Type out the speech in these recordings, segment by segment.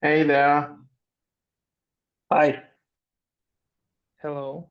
Hey there. Hi. Hello.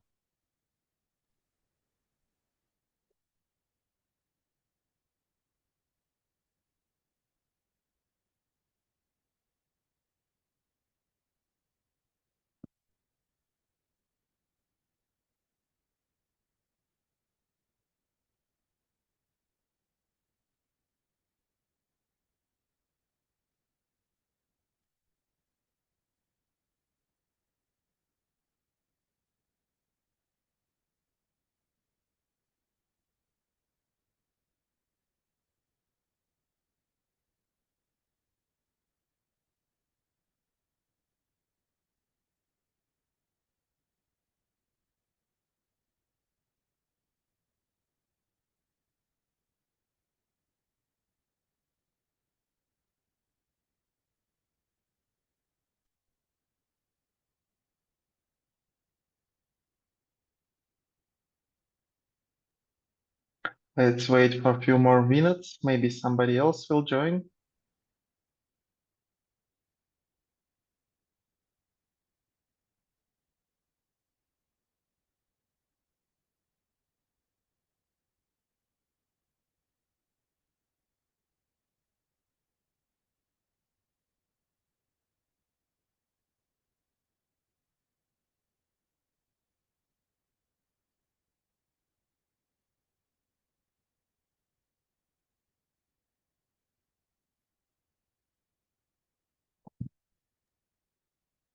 Let's wait for a few more minutes. Maybe somebody else will join.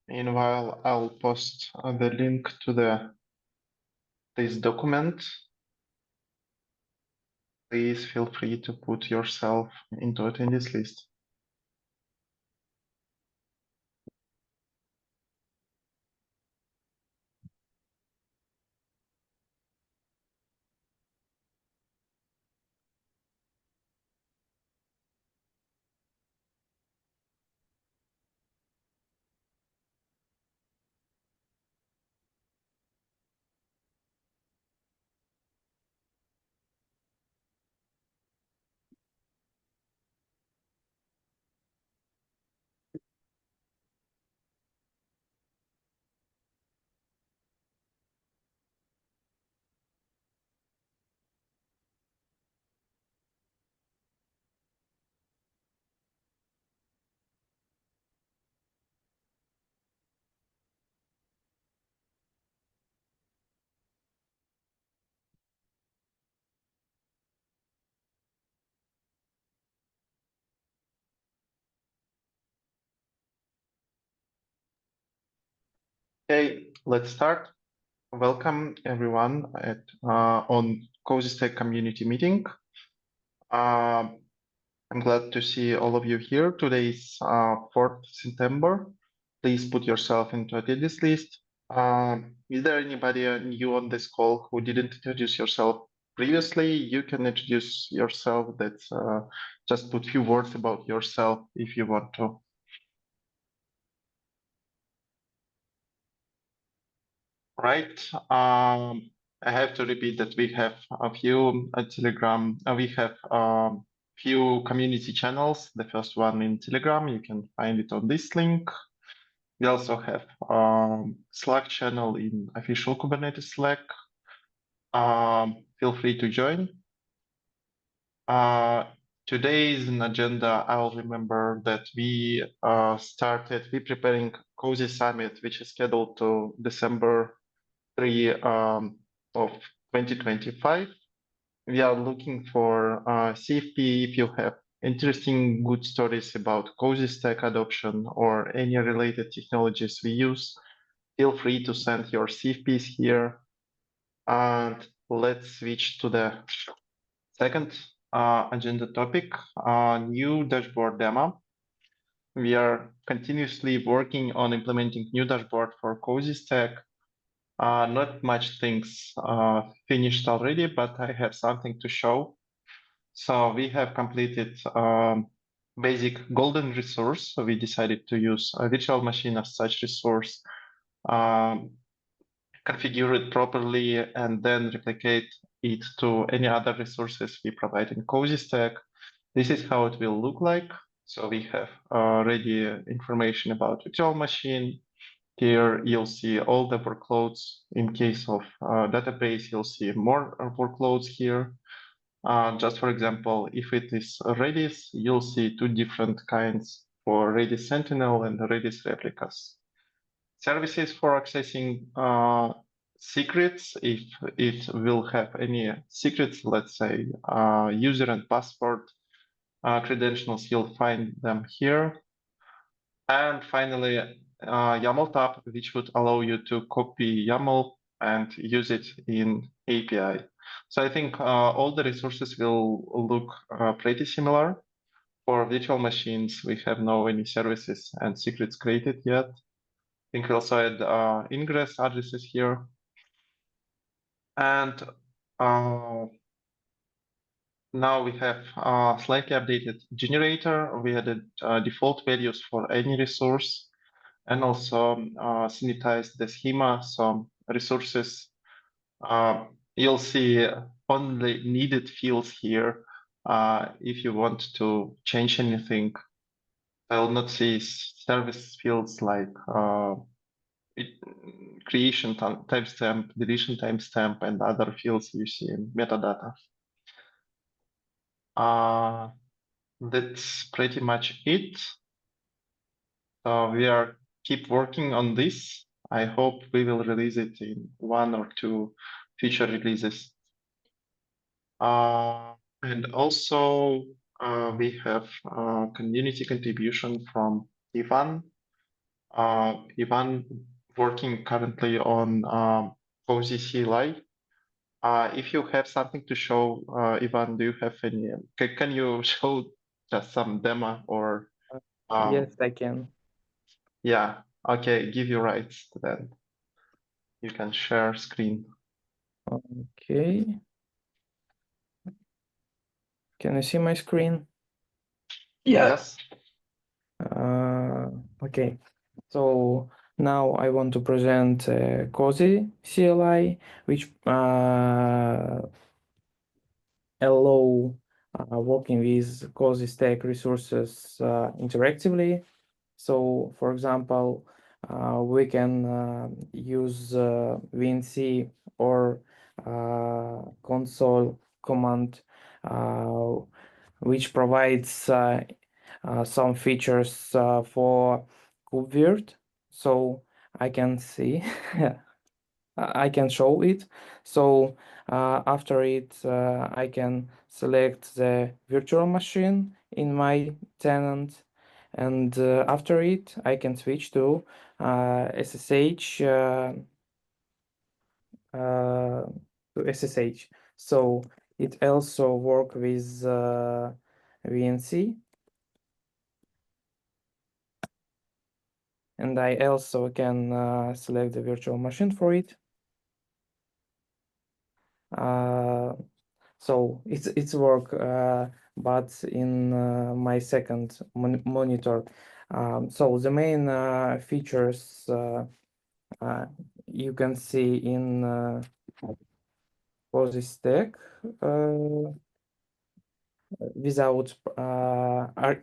Meanwhile, I'll post the link to this document. Please feel free to put yourself into attendees list. Okay, let's start. Welcome everyone on Cozystack community meeting. I'm glad to see all of you here. Today is 4th September. Please put yourself into attendees list. Is there anybody new on this call who didn't introduce yourself previously? You can introduce yourself. That's just put few words about yourself if you want to. Right. I have to repeat that we have a few Telegram. We have few community channels. The first one in Telegram. You can find it on this link. We also have Slack channel in official Kubernetes Slack. Feel free to join. Today's an agenda. I'll remember that we preparing CozySummit, which is scheduled to December 3 of 2025. We are looking for CFP. If you have interesting good stories about Cozystack adoption or any related technologies we use, feel free to send your CFPs here. And let's switch to the second agenda topic, new dashboard demo. We are continuously working on implementing new dashboard for Cozystack. Not much things finished already, but I have something to show. So we have completed basic golden resource. So we decided to use a virtual machine as such resource, configure it properly, and then replicate it to any other resources we provide in Cozystack. This is how it will look like. So we have already information about virtual machine. Here you'll see all the workloads. In case of database, you'll see more workloads here. Just for example, if it is Redis, you'll see two different kinds for Redis Sentinel and Redis replicas. Services for accessing secrets, if it will have any secrets, let's say user and password credentials, you'll find them here. And finally, YAML tab, which would allow you to copy YAML and use it in API. So I think all the resources will look pretty similar. For virtual machines, we have no any services and secrets created yet. I think we also add ingress addresses here. And now we have a slightly updated generator. We added default values for any resource, and also sanitized the schema. So resources, you'll see only needed fields here. If you want to change anything, I will not see service fields like creation timestamp, deletion timestamp, and other fields you see in metadata. That's pretty much it. We are keep working on this. I hope we will release it in 1 or 2 future releases. And also we have community contribution from Ivan. Ivan working currently on Cozy CLI. If you have something to show, Ivan, do you have any? Can you show just some demo or? Yes, I can. Yeah. Okay. Give you rights to that. You can share screen. Okay. Can you see my screen? Yes. Okay. So now I want to present Cozy CLI, which allow working with Cozystack resources interactively. So, for example, we can use VNC or console command, which provides some features for KubeVirt. So I can see, I can show it. So after it, I can select the virtual machine in my tenant. And after it, I can switch to SSH. So it also work with VNC. And I also can select the virtual machine for it. So it's work, but in my second monitor. So the main features you can see in Cozystack without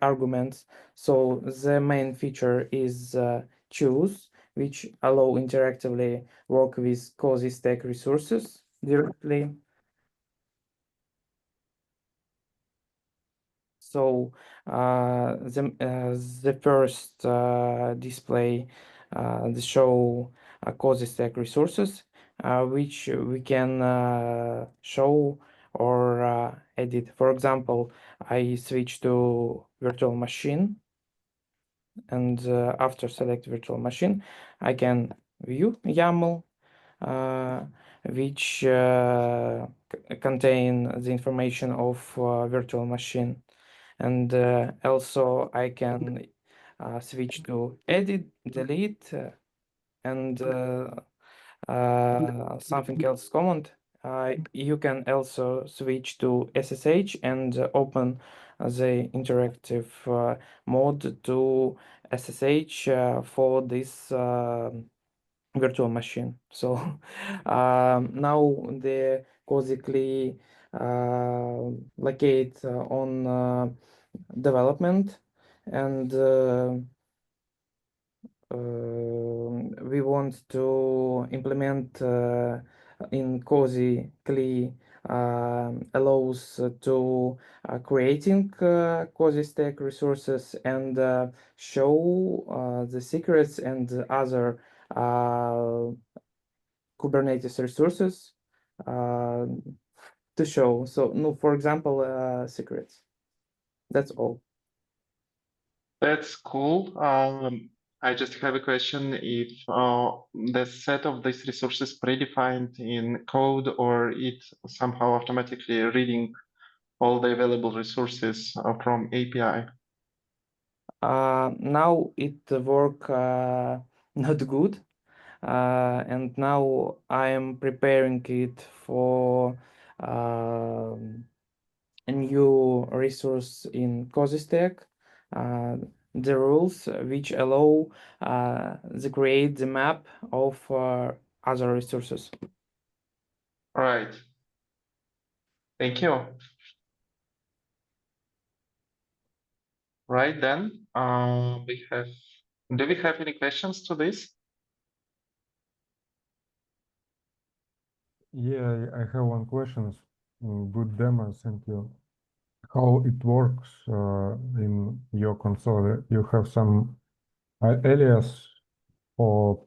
arguments. So the main feature is choose, which allow interactively work with Cozystack resources directly. So the first display the show Cozystack resources, which we can show or edit. For example, I switch to virtual machine, and after select virtual machine, I can view YAML, which contain the information of virtual machine. And also I can switch to edit, delete, and something else command. You can also switch to SSH and open the interactive mode to SSH for this virtual machine. So now the Cozy CLI locate on development. and we want to implement in Cozy CLI allows to creating Cozystack resources and show the secrets and other Kubernetes resources to show. So, no, for example, secrets. That's all. That's cool. I just have a question if the set of these resources predefined in code or it somehow automatically reading all the available resources from API. Now it work not good, and now I am preparing it for a new resource in Cozystack. The rules which allow the create the map of other resources. Right. Thank you. Right then, do we have any questions to this? Yeah, I have one question. Good demo, thank you. How it works in your console? You have some alias or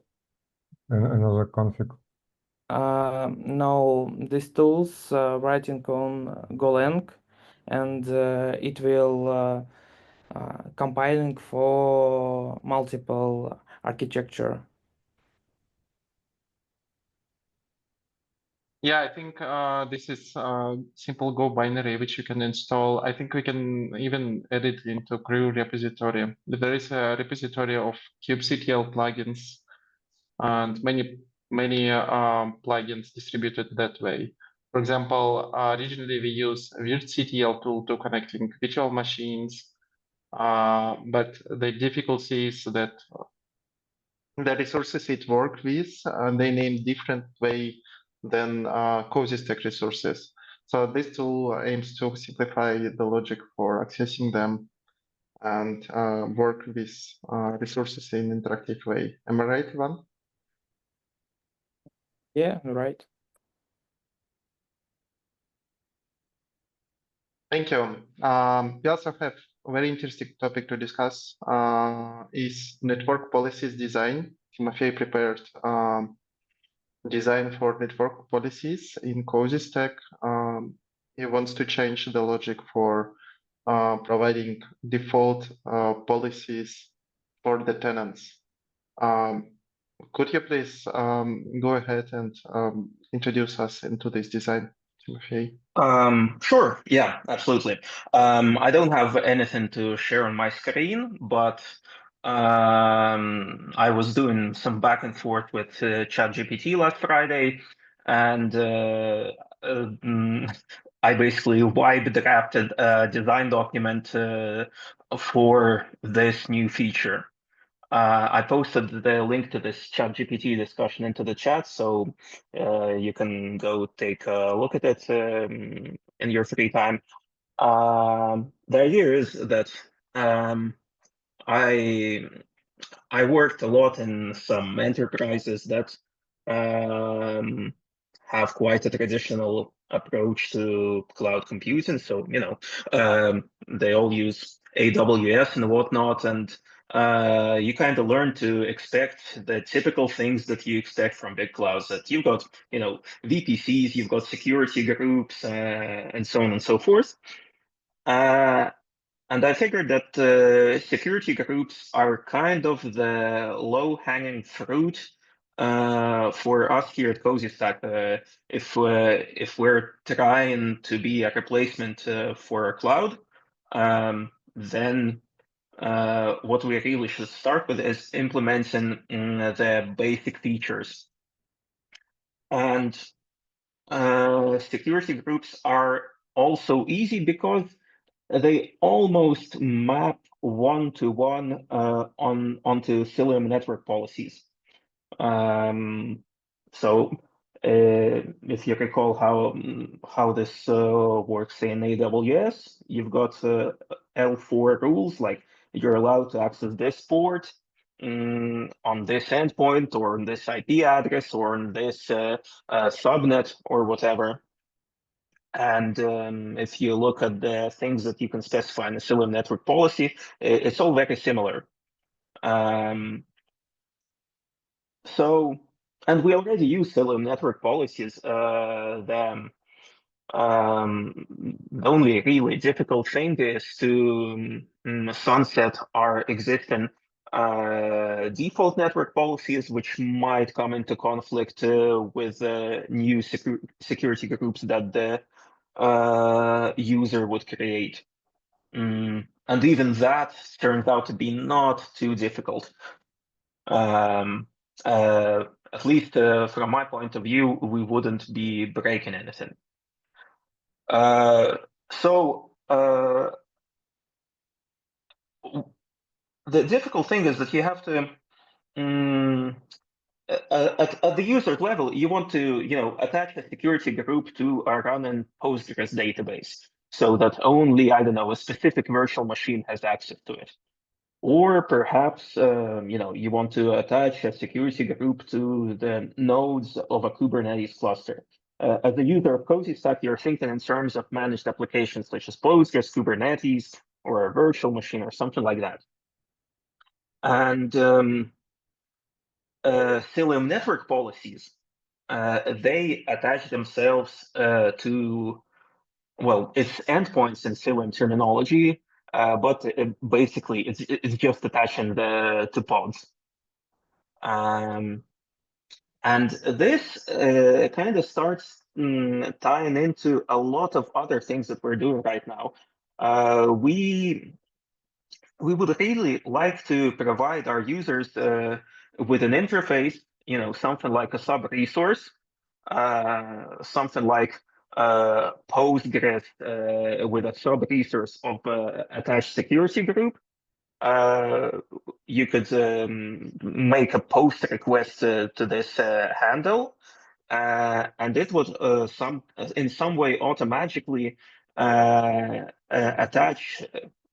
another config? No, these tools writing on Golang, and it will compiling for multiple architecture. Yeah, I think this is simple Go binary which you can install. I think we can even add it into Crew repository. There is a repository of kubectl plugins and many plugins distributed that way. For example, originally we use virtctl tool to connecting virtual machines, but the difficulty is that the resources it work with, they name different way than Cozystack resources. So this tool aims to simplify the logic for accessing them and work with resources in interactive way. Am I right, Ivan? Yeah, right. Thank you. We also have a very interesting topic to discuss is network policies design. Timofey prepared design for network policies in Cozystack. He wants to change the logic for providing default policies for the tenants. Could you please go ahead and introduce us into this design, Timofey? Sure. Yeah, absolutely. I don't have anything to share on my screen, but I was doing some back and forth with ChatGPT last Friday, and I basically vibe drafted a design document for this new feature. I posted the link to this ChatGPT discussion into the chat, so you can go take a look at it in your free time. The idea is that I worked a lot in some enterprises that have quite a traditional approach to cloud computing. So, they all use AWS and whatnot, and you kind of learn to expect the typical things that you expect from big clouds. That you've got, VPCs, you've got security groups, and so on and so forth. And I figured that security groups are kind of the low-hanging fruit for us here at Cozystack. If we're trying to be a replacement for a cloud, then what we really should start with is implementing the basic features. And security groups are also easy because they almost map one-to-one onto Cilium network policies. So if you recall how this works in AWS, you've got L4 rules like you're allowed to access this port on this endpoint or on this IP address or on this subnet or whatever. And if you look at the things that you can specify in the Cilium network policy, it's all very similar. So, and we already use Cilium network policies. The only really difficult thing is to sunset our existing default network policies, which might come into conflict with new security groups that the user would create. And even that turned out to be not too difficult. At least from my point of view, we wouldn't be breaking anything. The difficult thing is that you have to, at the user level, you want to, attach a security group to a running Postgres database so that only, I don't know, a specific virtual machine has access to it. Or perhaps, you want to attach a security group to the nodes of a Kubernetes cluster. As a user of Cozystack, you're thinking in terms of managed applications such as Postgres, Kubernetes, or a virtual machine or something like that. And Cilium network policies, they attach themselves to, well, it's endpoints in Cilium terminology, but basically it's just attaching to pods. And this kind of starts tying into a lot of other things that we're doing right now. We would really like to provide our users with an interface, something like a sub resource, something like Postgres with a sub resource of attached security group. You could make a post request to this handle, and it would in some way automatically attach,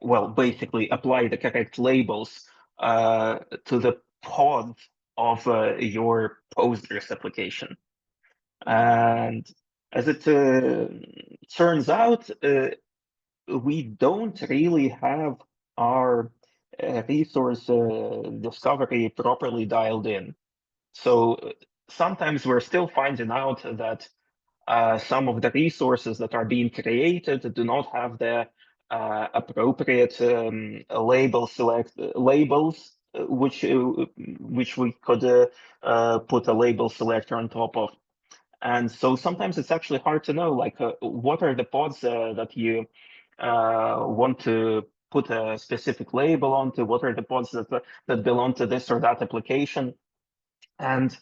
well, basically apply the correct labels to the pod of your Postgres application. And as it turns out, we don't really have our resource discovery properly dialed in. So sometimes we're still finding out that some of the resources that are being created do not have the appropriate labels, which we could put a label selector on top of. And so sometimes it's actually hard to know, like, what are the pods that you want to put a specific label onto, what are the pods that belong to this or that application. And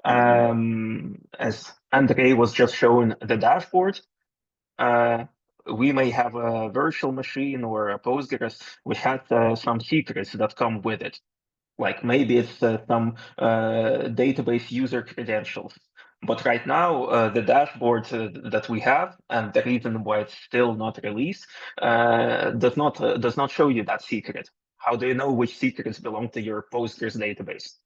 as Andrei was just showing the dashboard, we may have a virtual machine or a Postgres which has some secrets that come with it. Like maybe it's some database user credentials. But right now, the dashboard that we have, and the reason why it's still not released, does not show you that secret. How do you know which secrets belong to your Postgres database?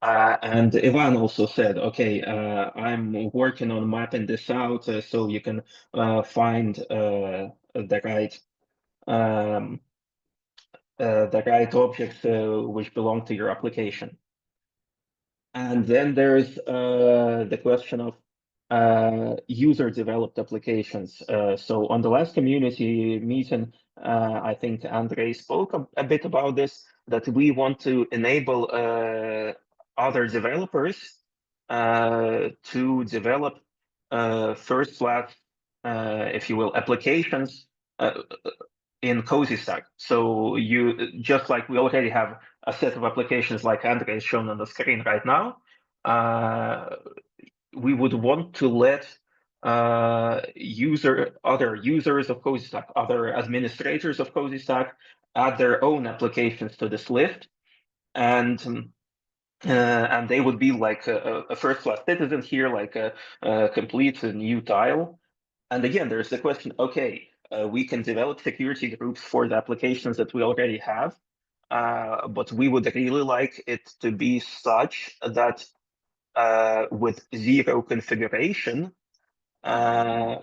And Ivan also said, okay, I'm working on mapping this out so you can find the right objects which belong to your application. And then there's the question of user-developed applications. So on the last community meeting, I think Andrei spoke a bit about this, that we want to enable other developers to develop first-class, if you will, applications in Cozystack. So you, just like we already have a set of applications like Andrei is shown on the screen right now, we would want to let other users of Cozystack, other administrators of Cozystack add their own applications to this list, and they would be like a first-class citizen here, like a complete new tile. And again, there's the question, okay, we can develop security groups for the applications that we already have, but we would really like it to be such that with zero configuration, how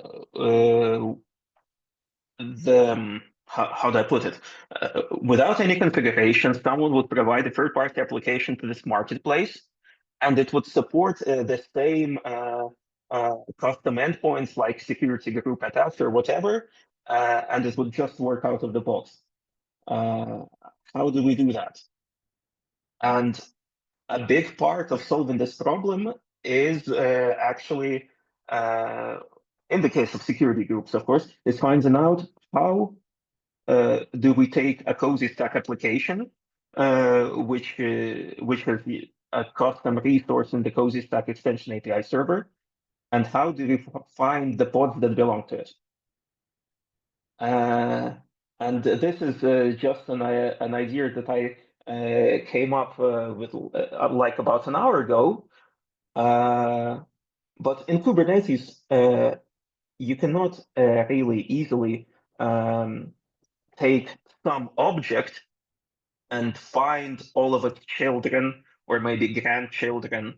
do I put it? Without any configuration, someone would provide a third-party application to this marketplace, and it would support the same custom endpoints like security group attached or whatever, and it would just work out of the box. How do we do that? And a big part of solving this problem is actually, in the case of security groups, of course, is finding out how do we take a Cozystack application, which has a custom resource in the Cozystack extension API server, and how do we find the pods that belong to it? And this is just an idea that I came up with like about an hour ago. But in Kubernetes, you cannot really easily take some object and find all of its children or maybe grandchildren.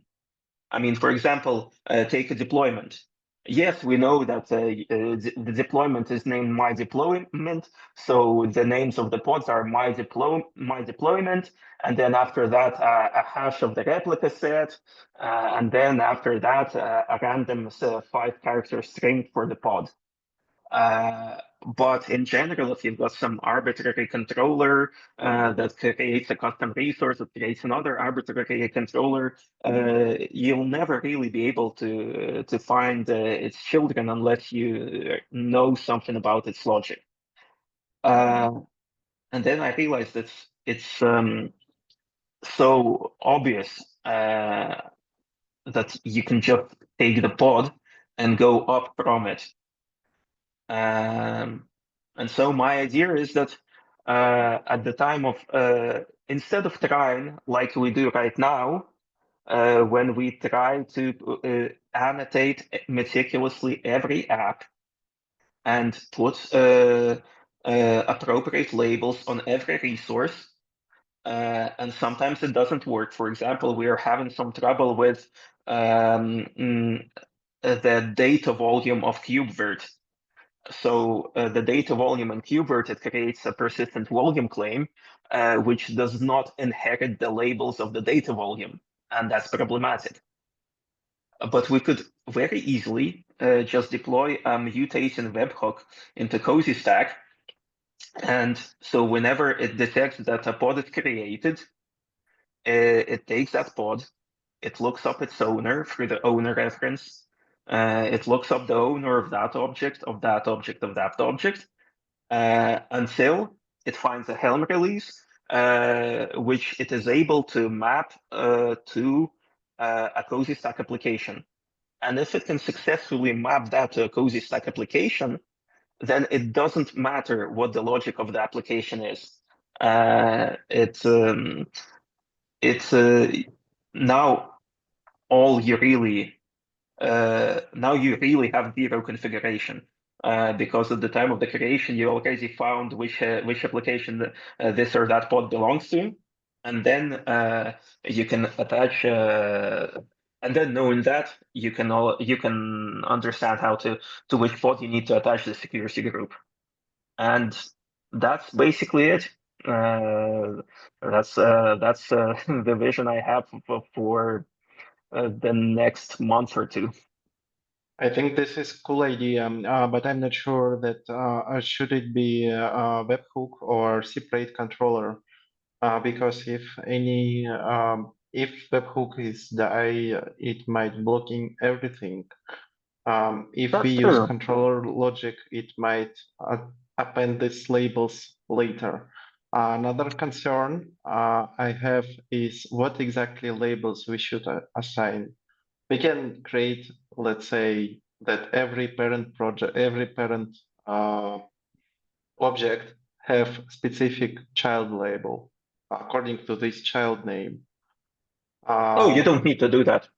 I mean, for example, take a deployment. Yes, we know that the deployment is named my deployment, so the names of the pods are my deployment, and then after that a hash of the replica set, and then after that a random 5-character string for the pod. But in general, if you've got some arbitrary controller that creates a custom resource, that creates another arbitrary controller, you'll never really be able to find its children unless you know something about its logic. And then I realized that it's so obvious that you can just take the pod and go up from it. And so my idea is that at the time of, instead of trying like we do right now, when we try to annotate meticulously every app and put appropriate labels on every resource, and sometimes it doesn't work. For example, we are having some trouble with the data volume of KubeVirt. So the data volume in KubeVirt, it creates a persistent volume claim, which does not inherit the labels of the data volume, and that's problematic. But we could very easily just deploy a mutation webhook into Cozystack, and so whenever it detects that a pod is created, it takes that pod, it looks up its owner through the owner reference, it looks up the owner of that object, of that object, of that object, until it finds a Helm release, which it is able to map to a Cozystack application. And if it can successfully map that to a Cozystack application, then it doesn't matter what the logic of the application is. It's now all you really now you really have zero configuration, because at the time of the creation you already found which application this or that pod belongs to, and then you can attach, and then knowing that you can understand how to which pod you need to attach the security group, and that's basically it. That's the vision I have for the next month or two. I think this is a cool idea, but I'm not sure that should it be a webhook or separate controller, because if webhook is die, it might blocking everything. If That's we use true. controller logic, it might append these labels later. Another concern I have is what exactly labels we should assign. We can create, let's say, that every parent project, every parent object have specific child label according to this child name. Oh, you don't need to do that.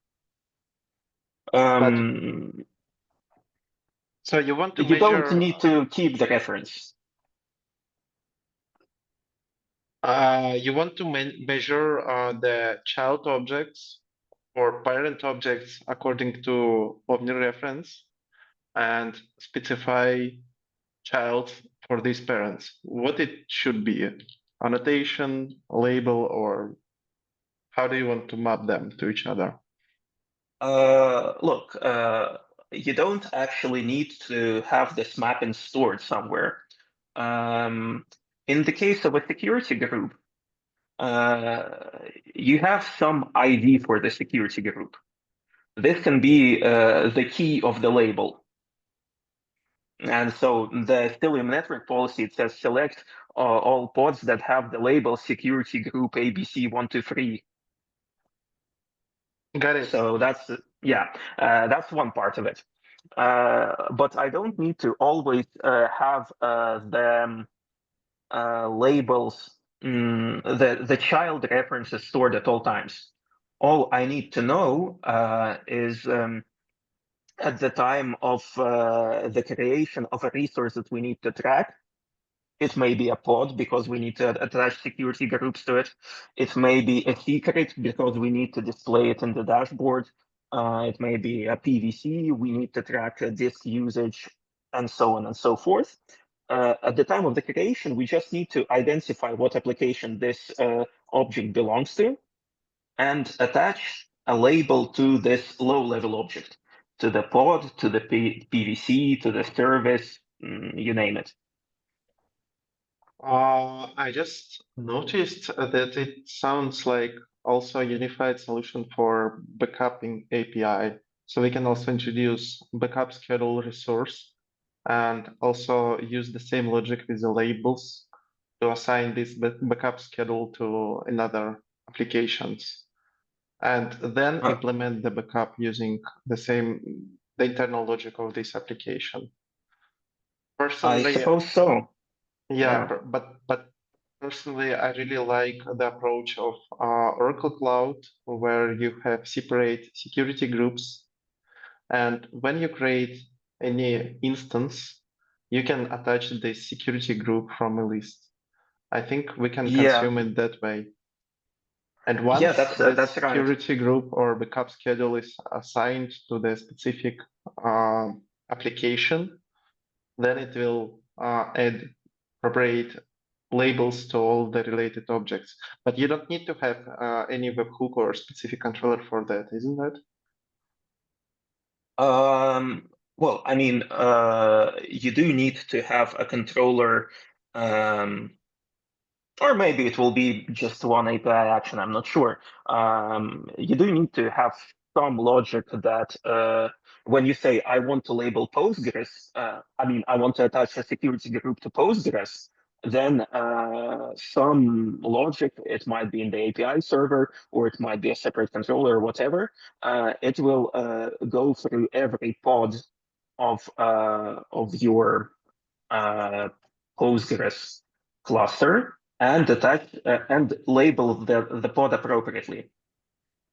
So you want to you measure... don't need to keep the reference. You want to measure the child objects or parent objects according to omnireference and specify child for these parents. What it should be, annotation, label, or how do you want to map them to each other? Look, you don't actually need to have this mapping stored somewhere. In the case of a security group, you have some ID for the security group. This can be the key of the label. And so the Cilium network policy, it says select all pods that have the label security group ABC123. Got it. So that's, yeah, that's one part of it. But I don't need to always have the labels, the child references stored at all times. All I need to know is at the time of the creation of a resource that we need to track. It may be a pod because we need to attach security groups to it. It may be a secret because we need to display it in the dashboard. It may be a PVC, we need to track disk usage, and so on and so forth. At the time of the creation, we just need to identify what application this object belongs to and attach a label to this low-level object, to the pod, to the PVC, to the service, you name it. I just noticed that it sounds like also a unified solution for backupping API. So we can also introduce backup schedule resource and also use the same logic with the labels to assign this backup schedule to another applications. And then implement the backup using the internal logic of this application. Personally, I suppose so. Yeah, but personally, I really like the approach of Oracle Cloud, where you have separate security groups, and when you create any instance, you can attach the security group from a list. I think we can consume it that way. And once that's the right. security group or backup schedule is assigned to the specific application, then it will add appropriate labels to all the related objects. But you don't need to have any webhook or specific controller for that, isn't it? Well, I mean, you do need to have a controller, or maybe it will be just one API action, I'm not sure. You do need to have some logic that when you say, I want to label Postgres, I mean, I want to attach a security group to Postgres, then some logic, it might be in the API server, or it might be a separate controller or whatever, it will go through every pod of your Postgres cluster and attach and label the pod appropriately,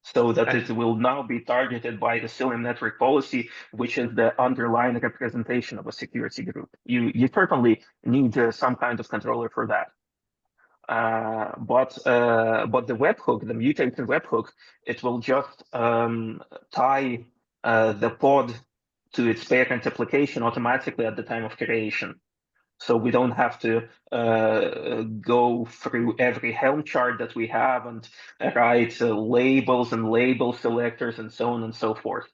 so that it will now be targeted by the Cilium network policy, which is the underlying representation of a security group. You certainly need some kind of controller for that. But the webhook, the mutated webhook, it will just tie the pod to its parent application automatically at the time of creation. So we don't have to go through every Helm chart that we have and write labels and label selectors and so on and so forth.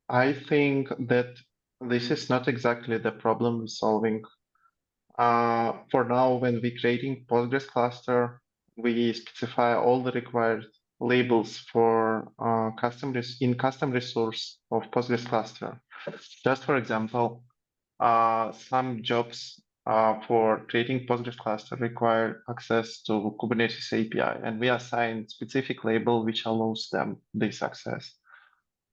I think that this is not exactly the problem we're solving. For now, when we're creating Postgres cluster, we specify all the required labels for custom resource of Postgres cluster. Just for example, some jobs for creating Postgres cluster require access to Kubernetes API, and we assign specific label which allows them this access.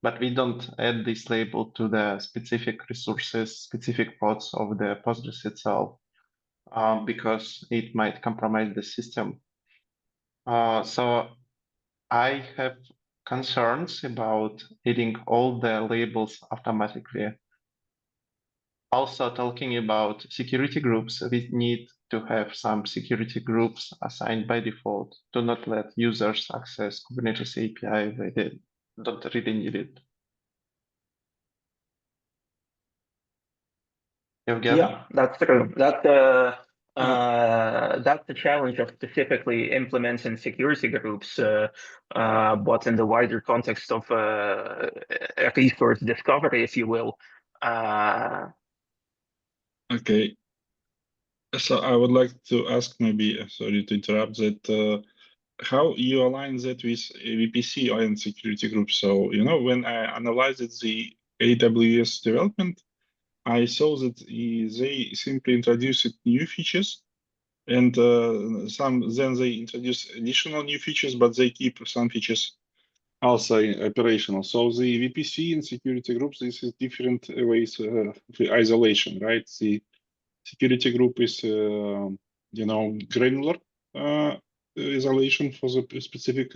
But we don't add this label to the specific resources, specific pods of the Postgres itself, because it might compromise the system. So I have concerns about adding all the labels automatically. Also, talking about security groups, we need to have some security groups assigned by default. Do not let users access Kubernetes API when they don't really need it. Evgen? Yeah, that's true. That's the challenge of specifically implementing security groups, but in the wider context of resource discovery, if you will. Okay. So I would like to ask, maybe, sorry to interrupt, that how you align that with VPC and security groups. So, when I analyzed the AWS development, I saw that they simply introduced new features, and then they introduce additional new features, but they keep some features also operational. So the VPC and security groups, this is different ways of isolation, right? The security group is, granular isolation for the specific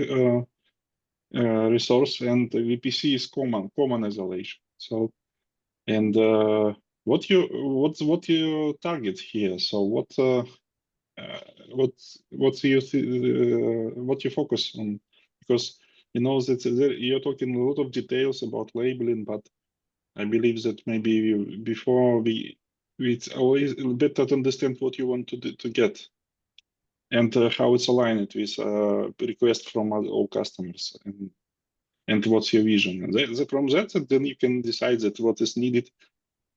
resource, and the VPC is common isolation. So, and what you target here? So what you focus on? Because that you're talking a lot of details about labeling, but I believe that maybe before it's always better to understand what you want to get, and how it's aligned with requests from all customers, and what's your vision. And from that, then you can decide that what is needed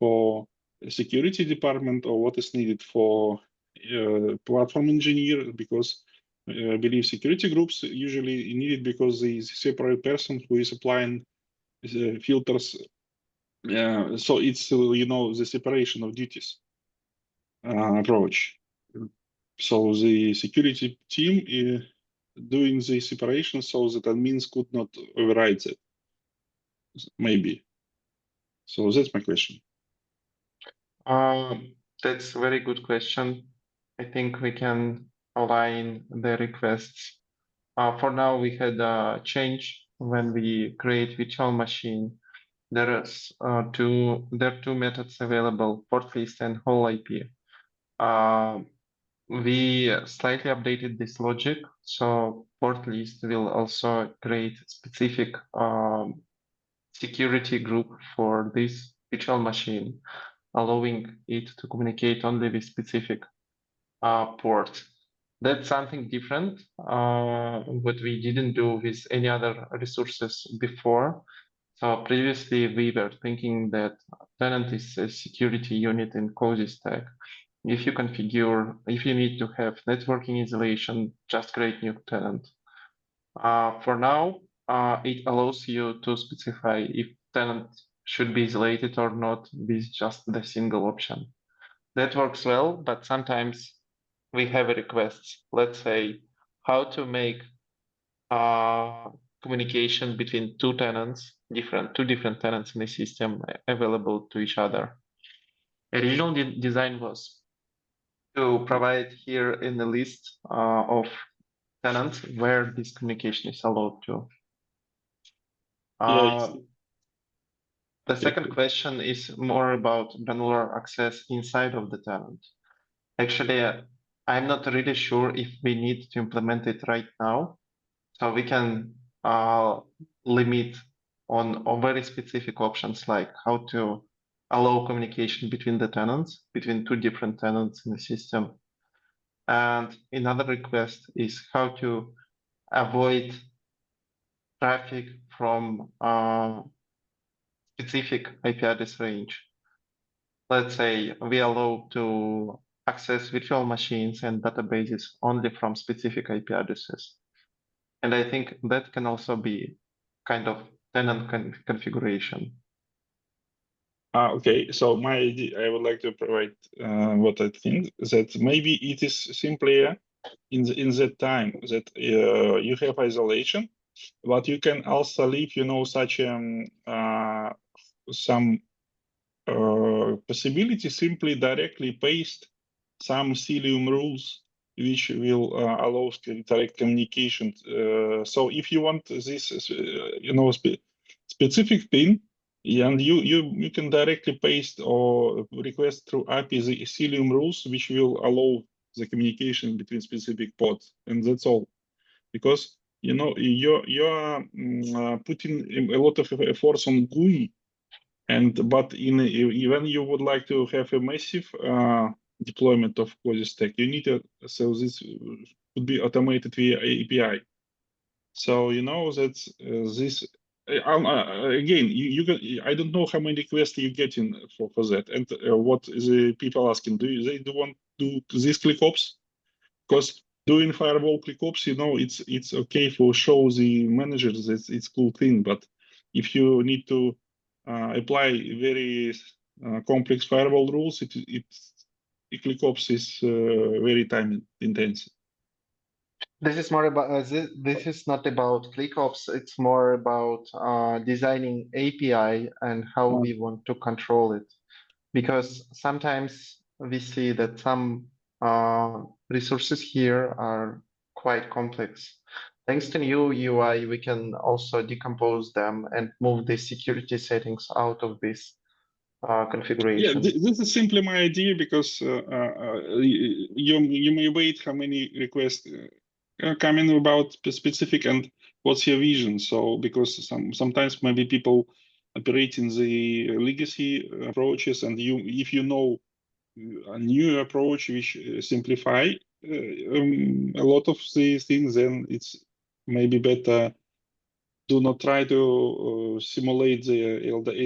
for a security department or what is needed for platform engineer, because I believe security groups usually needed because the separate person who is applying filters. So it's the separation of duties approach. So the security team doing the separation so that admins could not override it, maybe. So that's my question. That's a very good question. I think we can align the requests. For now, we had a change when we create virtual machine. There are two methods available: port list and whole IP. We slightly updated this logic, so port list will also create specific security group for this virtual machine, allowing it to communicate only with specific ports. That's something different, what we didn't do with any other resources before. So previously we were thinking that tenant is a security unit in Cozystack. If you need to have networking isolation, just create new tenant. For now, it allows you to specify if tenant should be isolated or not with just the single option. That works well, but sometimes we have requests, let's say, how to make communication between two different tenants in the system available to each other. Original design was to provide here in the list of tenants where this communication is allowed to. The second question is more about granular access inside of the tenant. Actually, I'm not really sure if we need to implement it right now. So we can limit on very specific options, like how to allow communication between the tenants, between two different tenants in the system. And another request is how to avoid traffic from specific IP address range. Let's say we allow to access virtual machines and databases only from specific IP addresses. And I think that can also be kind of tenant configuration. Okay, so my idea, I would like to provide what I think, that maybe it is simply in that time that you have isolation, but you can also leave, such some possibility simply directly paste some Cilium rules which will allow direct communication. So if you want this, specific thing, and you can directly paste or request through API the Cilium rules, which will allow the communication between specific pods, and that's all. Because you're putting a lot of efforts on GUI, but when you would like to have a massive deployment of Cozystack, you need so this could be automated via API. So that this again, I don't know how many requests you getting for that, and what the people asking. Do they want to do this ClickOps? Because doing firewall ClickOps, it's okay for show the managers that it's cool thing, but if you need to apply very complex firewall rules, ClickOps is very time intensive. This is more about this is not about ClickOps. It's more about designing API and how we want to control it, because sometimes we see that some resources here are quite complex. Thanks to new UI, we can also decompose them and move the security settings out of this configuration. Yeah, this is simply my idea, because you may wait how many requests coming about specific and what's your vision. So because sometimes maybe people operate in the legacy approaches, and if you know a new approach which simplify a lot of these things, then it's maybe better do not try to simulate the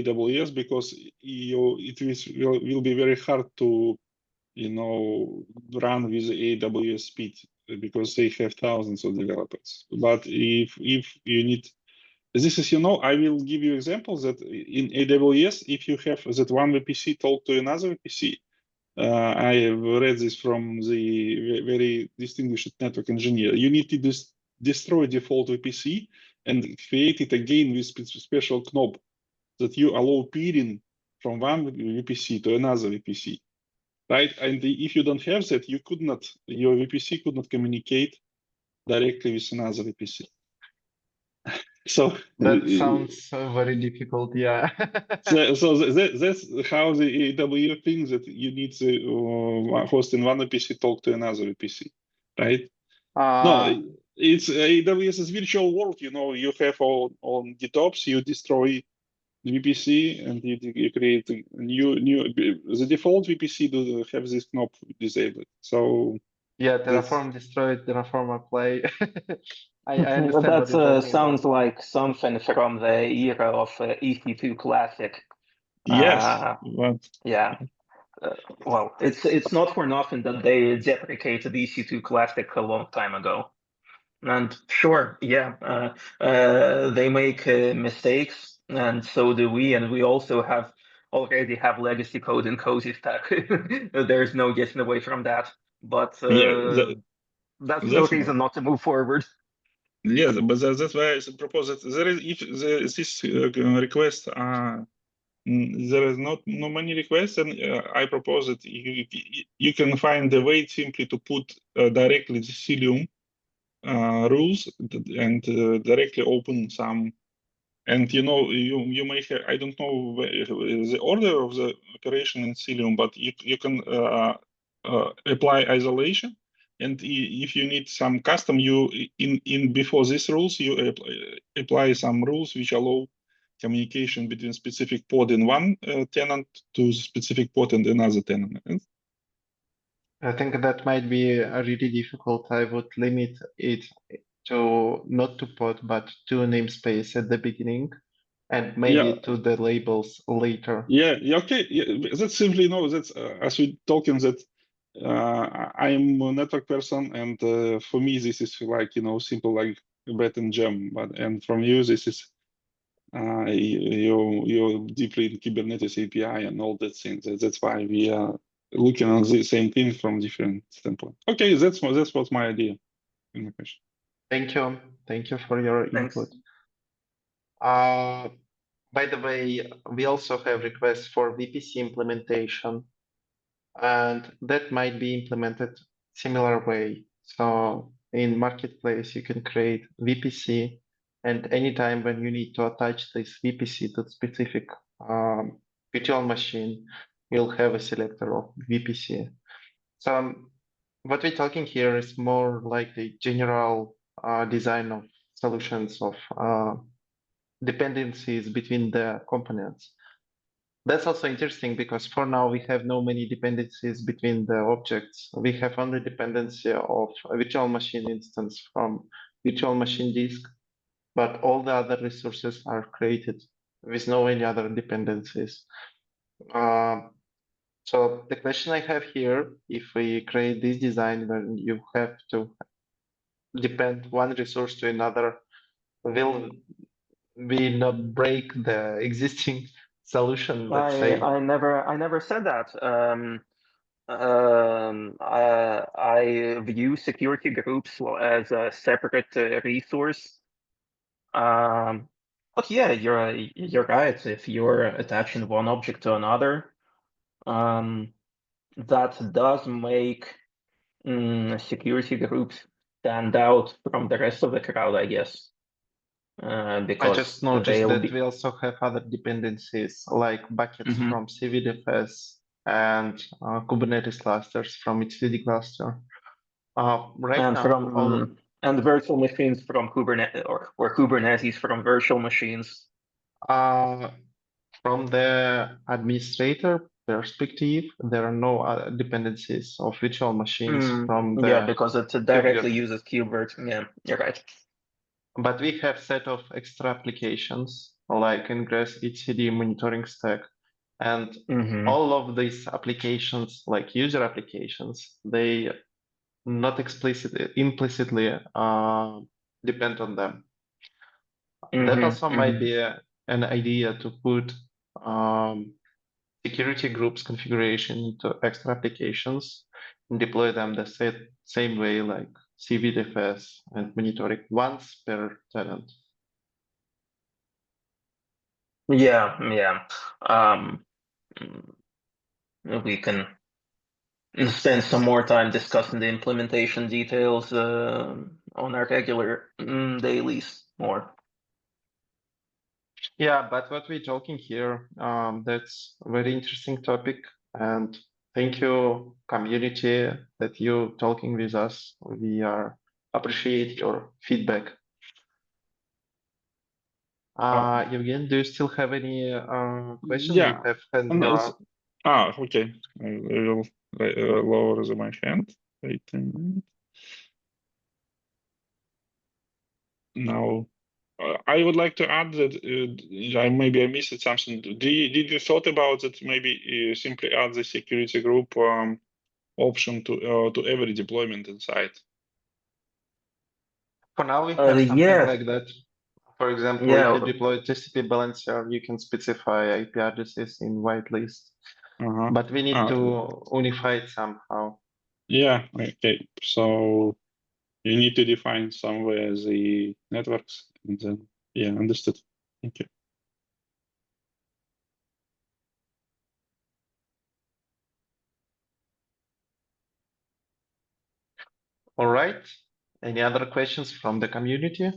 AWS, because it will be very hard to run with the AWS speed, because they have thousands of developers. But if you need, this is, I will give you examples that in AWS, if you have that one VPC talk to another VPC, I have read this from the very distinguished network engineer. You need to destroy default VPC and create it again with special knob that you allow peering from one VPC to another VPC, right? And if you don't have that, your VPC could not communicate directly with another VPC. So that sounds very difficult, yeah. so that's how the AWS thinks that you need to host in one VPC talk to another VPC, right? No, it's AWS is virtual world. You have on GitOps, you destroy the VPC and you create a new. The default VPC does have this knob disabled. So yeah, Terraform destroyed, Terraform apply. I understand that what you're talking sounds about. like something from the era of EC2 Classic. yes, but Yeah. Well, it's not for nothing that they deprecated EC2 Classic a long time ago. And sure, yeah, they make mistakes, and so do we. And we also already have legacy code in Cozystack. There's no getting away from that. But that's no reason not to move forward. Yes, but that's why I propose that this request there is not many requests, and I propose that you can find a way simply to put directly the Cilium rules and directly open some. And you may have, I don't know the order of the operation in Cilium, but you can apply isolation. And if you need some custom, you in before these rules, you apply some rules which allow communication between specific pod in one tenant to specific pod in another tenant. I think that might be really difficult. I would limit it to not to pod, but to namespace at the beginning, and maybe to the labels later. Yeah, okay. Yeah, that's simply that's as we talking that I am a network person, and for me this is like simple like bread and jam. And from you this is you're deeply in Kubernetes API and all that things. That's why we are looking at the same thing from different standpoint. Okay, that's what's my idea in the question. Thank you for your input. By the way, we also have requests for VPC implementation, and that might be implemented similar way. So in Marketplace, you can create VPC, and anytime when you need to attach this VPC to specific virtual machine, you'll have a selector of VPC. So what we're talking here is more like the general design of solutions of dependencies between the components. That's also interesting because for now we have no many dependencies between the objects. We have only dependency of a virtual machine instance from virtual machine disk, but all the other resources are created with no any other dependencies. So the question I have here, if we create this design when you have to depend one resource to another, will we not break the existing solution, let's say? I never said that. I view security groups as a separate resource. But yeah, you're right. If you're attaching one object to another, that does make security groups stand out from the rest of the crowd, I guess. I Because just noticed they'll that be we also have other dependencies like buckets Mhm. from CVDFS and Kubernetes clusters from etcd cluster. Right and now, from and virtual machines from Kubernetes or Kubernetes from virtual machines. From the administrator perspective, there are no other dependencies of virtual machines from the Yeah, because it directly Kubernetes. uses KubeVirt. Yeah, you're right. But we have set of extra applications like Ingress, etcd, monitoring stack, and all of these applications, like user applications, they not implicitly depend on them. That also might be an idea to put security groups configuration into extra applications and deploy them the same way like CVDFS and monitoring once per tenant. Yeah. We can spend some more time discussing the implementation details on our regular dailies more. Yeah, but what we're talking here, that's a very interesting topic. And thank you, community, that you talking with us. We appreciate your feedback. Evgen, do you still have any questions? Yeah. You have hand up. Okay. I will lower my hand. Wait a minute. Now, I would like to add that maybe I missed something. Did you thought about that? Maybe simply add the security group option to every deployment inside. For now, we have something Yeah. like that. For example, Yeah. if you deploy TCP balancer, you can specify IP addresses in whitelist. But we need to unify it somehow. Yeah, okay. So you need to define somewhere the networks and then, yeah, understood. Thank you. All right. Any other questions from the community?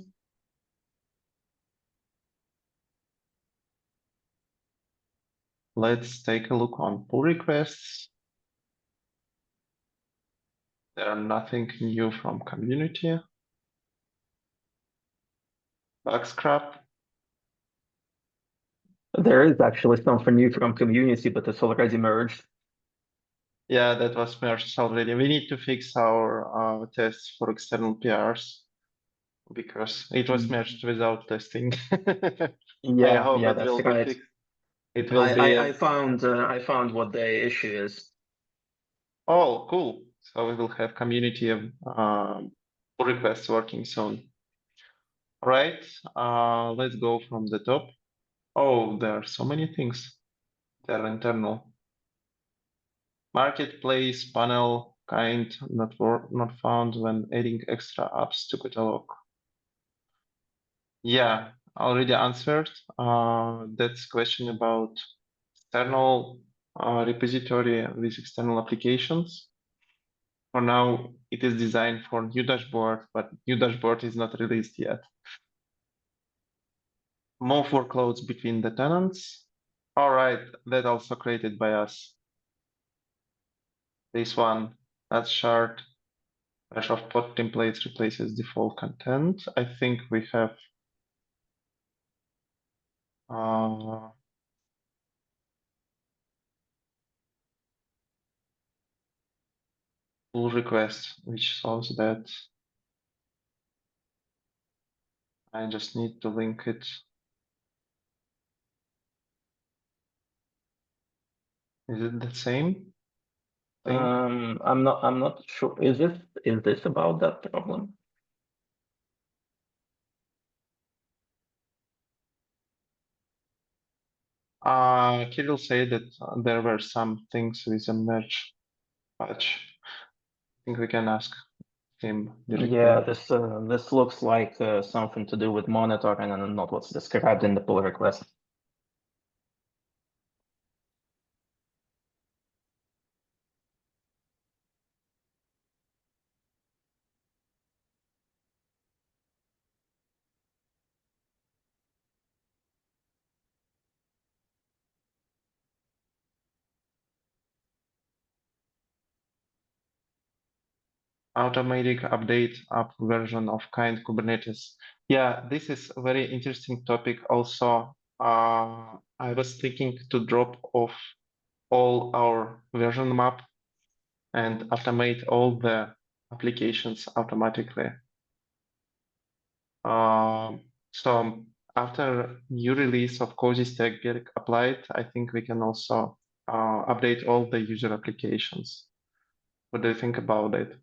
Let's take a look on pull requests. There are nothing new from community. Bug scrap. There is actually something new from community, but it's already merged. Yeah, that was merged already. We need to fix our tests for external PRs because it was merged without testing. I hope it that's will be right. fixed. It will be. I found what the issue is. Oh, cool. So we will have community pull requests working soon. All right, let's go from the top. Oh, there are so many things. They're internal. Marketplace panel kind not found when adding extra apps to catalog. Yeah, already answered. That's question about external repository with external applications. For now, it is designed for new dashboard, but new dashboard is not released yet. Move workloads between the tenants. All right, that also created by us. This one, that's shard, Hash of pod templates replaces default content. I think we have pull request, which solves that. I just need to link it. Is it the same thing? I'm not sure. Is this about that problem? Kirill said that there were some things with a merge patch. I think we can ask him directly. Yeah, this looks like something to do with monitoring and not what's described in the pull request. Automatic update up version of kind Kubernetes. Yeah, this is a very interesting topic. Also, I was thinking to drop off all our version map and automate all the applications automatically. So after new release of Cozystack get applied, I think we can also update all the user applications. What do you think about it?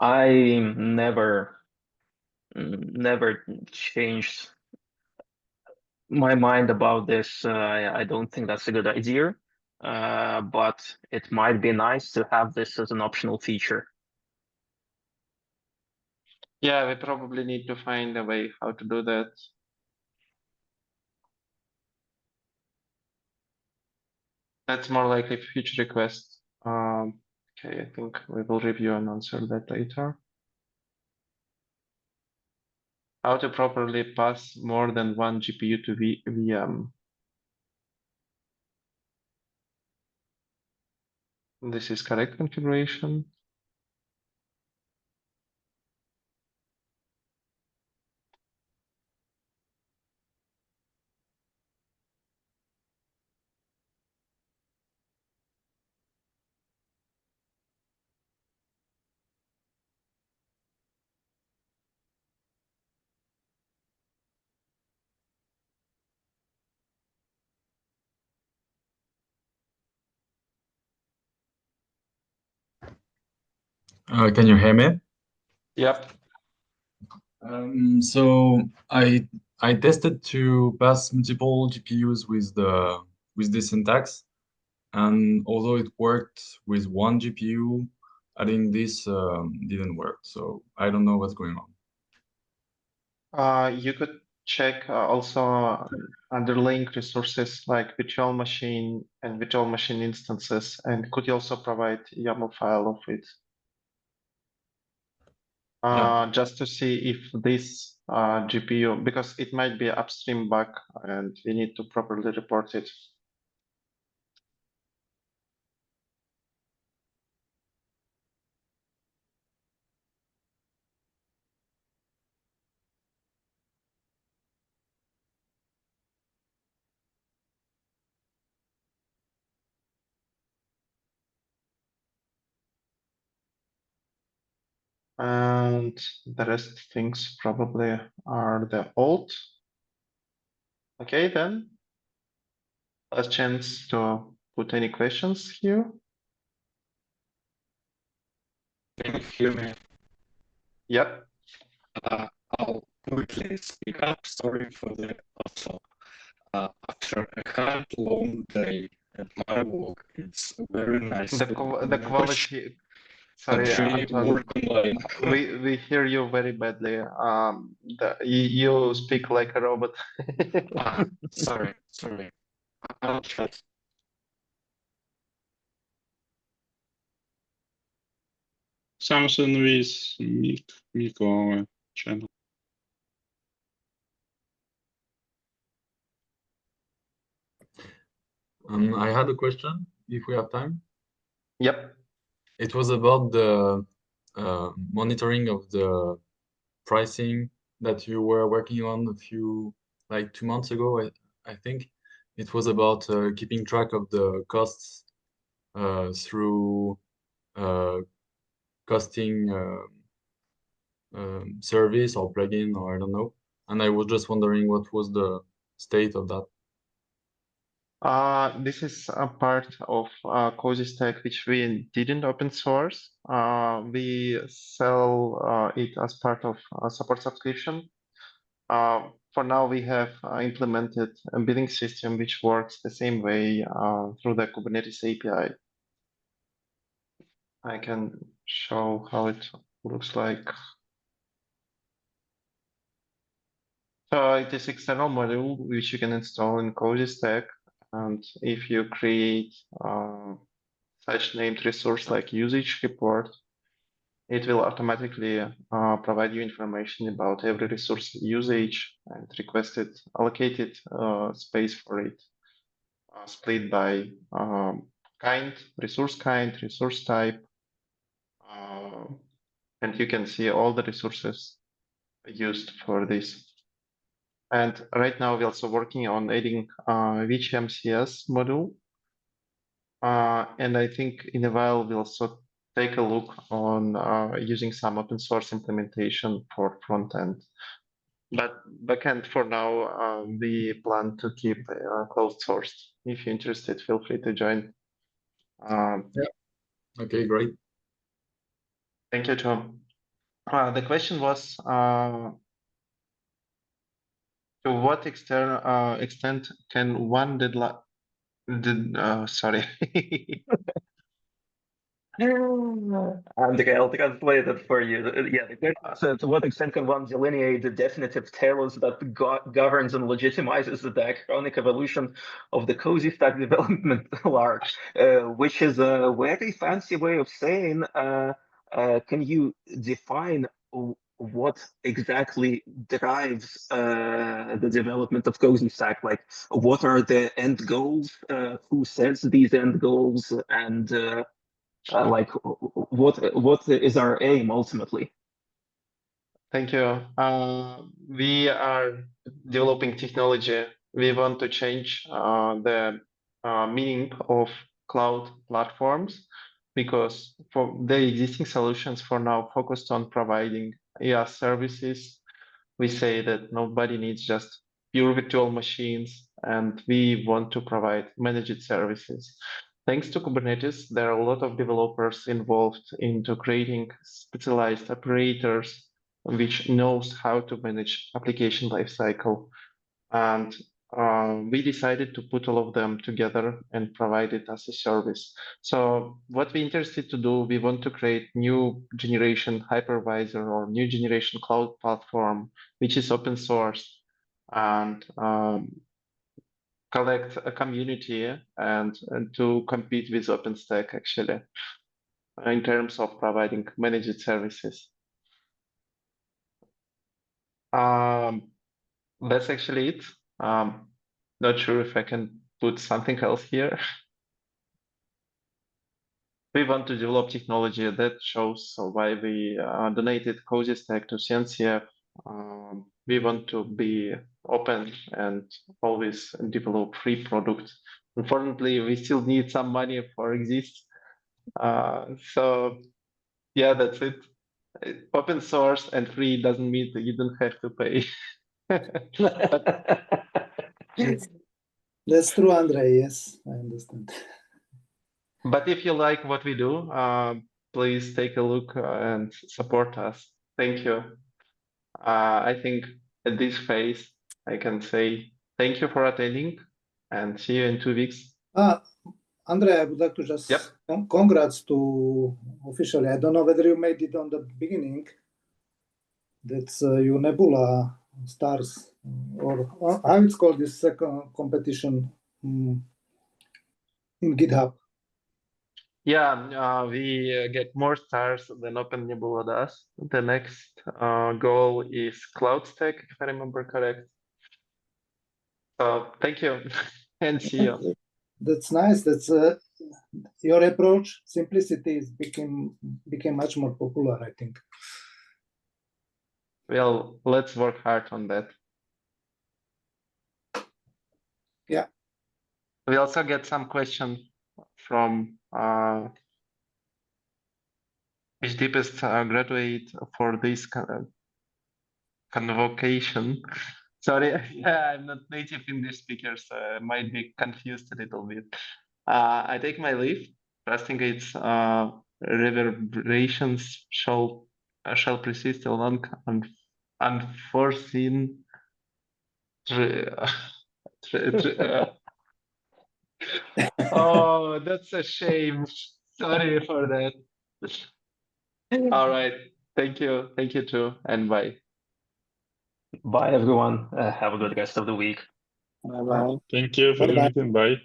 I never changed my mind about this. I don't think that's a good idea, but it might be nice to have this as an optional feature. Yeah, we probably need to find a way how to do that. That's more like a future request. Okay, I think we will review and answer that later. How to properly pass more than one GPU to VM. This is correct configuration. Can you hear me? Yep. So I tested to pass multiple GPUs with this syntax, and although it worked with one GPU, adding this didn't work. So I don't know what's going on. You could check also underlying resources like virtual machine and virtual machine instances, and could you also provide YAML file of it? Just to see if this GPU, because it might be upstream bug and we need to properly report it. And the rest things probably are the old. Okay, then. Last chance to put any questions here. Can you hear me? Yep. I'll quickly speak up. Sorry for the also. After a hard, long day at my work, it's very nice. The quality. Sorry, Anton. Work online. we hear you very badly. You speak like a robot. Sorry. I'll try. Something with Miko channel. I had a question, if we have time. Yep. It was about the monitoring of the pricing that you were working on like 2 months ago. I think it was about keeping track of the costs through costing service or plugin, or I don't know. And I was just wondering what was the state of that. This is a part of Cozystack which we didn't open source. We sell it as part of a support subscription. For now, we have implemented a billing system which works the same way through the Kubernetes API. I can show how it looks like. So it is external module which you can install in Cozystack, and if you create such named resource like usage report, it will automatically provide you information about every resource usage and requested allocated space for it, split by resource type, and you can see all the resources used for this. And right now we're also working on adding VHMCS module. And I think in a while we'll also take a look on using some open source implementation for front end. But backend for now, we plan to keep closed sourced. If you're interested, feel free to join. Yeah. Okay, great. Thank you, Tom. The question was, to what extent can one deadline? Sorry. Andrei, I'll translate it for you. Yeah, the question is, to what extent can one delineate the definitive tails that governs and legitimizes the diachronic evolution of the Cozystack development lark, which is a very fancy way of saying, can you define what exactly drives the development of Cozystack? Like, what are the end goals? Who sets these end goals? And like, what is our aim ultimately? Thank you. We are developing technology. We want to change the meaning of cloud platforms, because for the existing solutions for now focused on providing IaaS services, we say that nobody needs just pure virtual machines, and we want to provide managed services. Thanks to Kubernetes, there are a lot of developers involved into creating specialized operators which knows how to manage application lifecycle. And we decided to put all of them together and provide it as a service. So what we're interested to do, we want to create new generation hypervisor or new generation cloud platform, which is open source, and collect a community and to compete with OpenStack actually in terms of providing managed services. That's actually it. Not sure if I can put something else here. We want to develop technology that shows why we donated Cozystack to CNCF. We want to be open and always develop free products. Unfortunately, we still need some money for exist. So yeah, that's it. Open source and free doesn't mean that you don't have to pay. That's true, Andrei. Yes, I understand. But if you like what we do, please take a look and support us. Thank you. I think at this phase, I can say thank you for attending and see you in 2 weeks. Andrei, I would like to just congrats to officially. I don't know whether you made it on the beginning. That's your Nebula stars, or how it's called, this second competition in GitHub. Yeah, we get more stars than Open Nebula does. The next goal is CloudStack, if I remember correct. So thank you and see you. That's nice. That's your approach, simplicity, became much more popular, I think. Well, let's work hard on that. Yeah. We also get some questions from which deepest graduate for this convocation. Sorry, I'm not native English speaker, so I might be confused a little bit. I take my leave, trusting its reverberations shall persist along unforeseen oh, that's a shame. Sorry for that. All right. Thank you. Thank you too. And bye. Bye, everyone. Have a good rest of the week. Thank you for the Bye-bye. meeting. Bye.